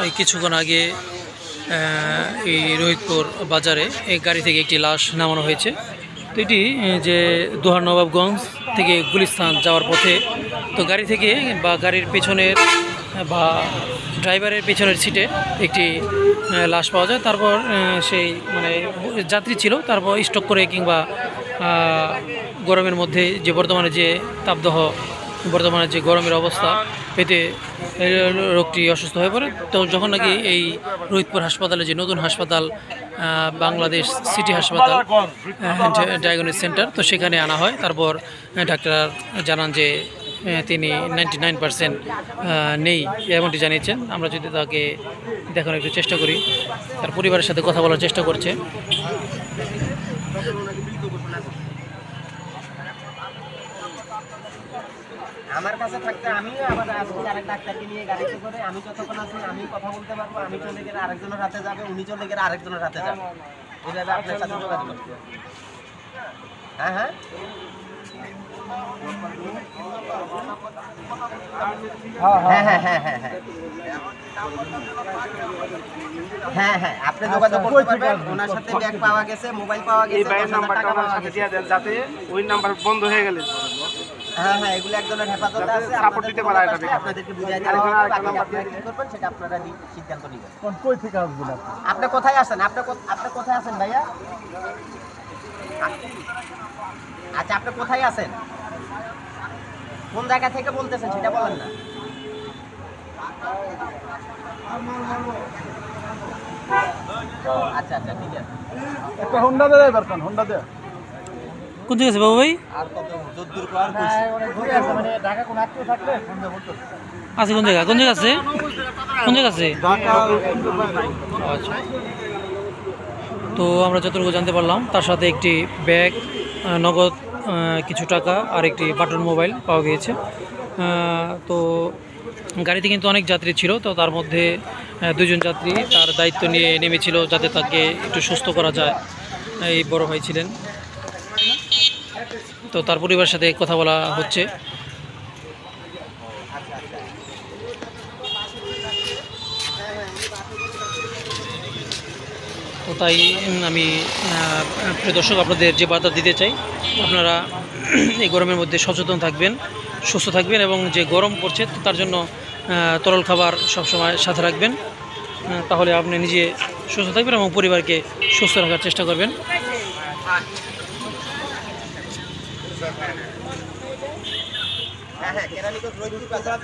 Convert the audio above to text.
এই কিছুক্ষণ আগে এই রোহিতপুর বাজারে এই গাড়ি থেকে একটি লাশ নামানো হয়েছে। তো এটি যে দোহার নবাবগঞ্জ থেকে গুলিস্তান যাওয়ার পথে, তো গাড়ি থেকে বা গাড়ির পেছনের বা ড্রাইভারের পেছনের সিটে একটি লাশ পাওয়া যায়। তারপর সেই মানে যাত্রী ছিল, তারপর স্টক করে কিংবা গরমের মধ্যে যে বর্তমানে যে তাপদাহ, বর্তমানে যে গরমের অবস্থা, এতে রোগটি অসুস্থ হয়ে পড়ে। তো যখন নাকি এই রোহিতপুর হাসপাতালে, যে নতুন হাসপাতাল বাংলাদেশ সিটি হাসপাতাল ডায়াগনস্টিক সেন্টার, তো সেখানে আনা হয়। তারপর ডাক্তার জানান যে তিনি 99% নেই, এমনটি জানিয়েছেন। আমরা যদি তাকে দেখানোর একটু চেষ্টা করি, তার পরিবারের সাথে কথা বলার চেষ্টা করছে। আমার কাছে থাকতে আমি আবার আজকে আরেক ডাক্তারকে নিয়ে গাড়িতে করে আমি যতক্ষণ আছি আমি কথা বলতে পারবো। আমি চলে গেলে আরেকজনের হাতে যাবে, উনি চলে গেলে আরেকজনের হাতে যাবে। এইভাবে আপনার সাথে যোগাযোগ করতে হবে। হ্যাঁ হ্যাঁ হ্যাঁ হ্যাঁ হ্যাঁ হ্যাঁ হ্যাঁ হ্যাঁ হ্যাঁ আপনি যোগাযোগ করতে পারবেন। ওনার সাথে ব্যাগ পাওয়া গেছে, মোবাইল পাওয়া গেছে, নাম্বারটা আমার সাথে দিয়ে দেন যাতে ওই নাম্বার বন্ধ হয়ে গেলে। হ্যাঁ হ্যাঁ এগুলো একজনের হেফাজতে আছে, সাপোর্ট দিতে পারে। আপনাদেরকে বুঝাই দেওয়া হবে, আপনারা কি করবেন সেটা আপনারা সিদ্ধান্ত নেবেন। কোন কই থেকে আসবেন আপনি? কোথায় আছেন? আপনি কোথায় আছেন ভাইয়া? আচ্ছা আপনি কোথায় আছেন, কোন জায়গা থেকে বলতেছেন সেটা বলেন না। আচ্ছা আচ্ছা ঠিক আছে। একটা হোন্ডা দে, এবার হোন্ডা দে। কোন জায়গা আছে বাবু ভাই? আর কত যদ্দূর কর কইছি ঘুরে আছে, মানে ঢাকা কোন আত্মীয় থাকলে ফোন দে বলতো আছে। কোন জায়গা? কোন জায়গা আছে? কোন জায়গা আছে? ঢাকা। আচ্ছা, তো আমরা যতটুকু জানতে পারলাম, তার সাথে একটি ব্যাগ, নগদ কিছু টাকা আর একটি বাটন মোবাইল পাওয়া গিয়েছে। তো গাড়িতে কিন্তু অনেক যাত্রী ছিল, তো তার মধ্যে দুজন যাত্রী তার দায়িত্ব নিয়ে নেমেছিল যাতে তাকে একটু সুস্থ করা যায়। এই বড় ভাই ছিলেন, তো তার পরিবারের সাথে কথা বলা হচ্ছে। তো তাই আমি প্রিয় দর্শক আপনাদের যে বার্তা দিতে চাই, আপনারা এই গরমের মধ্যে সচেতন থাকবেন, সুস্থ থাকবেন, এবং যে গরম পড়ছে তো তার জন্য তরল খাবার সবসময় সাথে রাখবেন। তাহলে আপনি নিজে সুস্থ থাকবেন এবং পরিবারকে সুস্থ রাখার চেষ্টা করবেন। হ্যাঁ হ্যাঁ কেরানীগঞ্জ রোহিতপুর বাজার।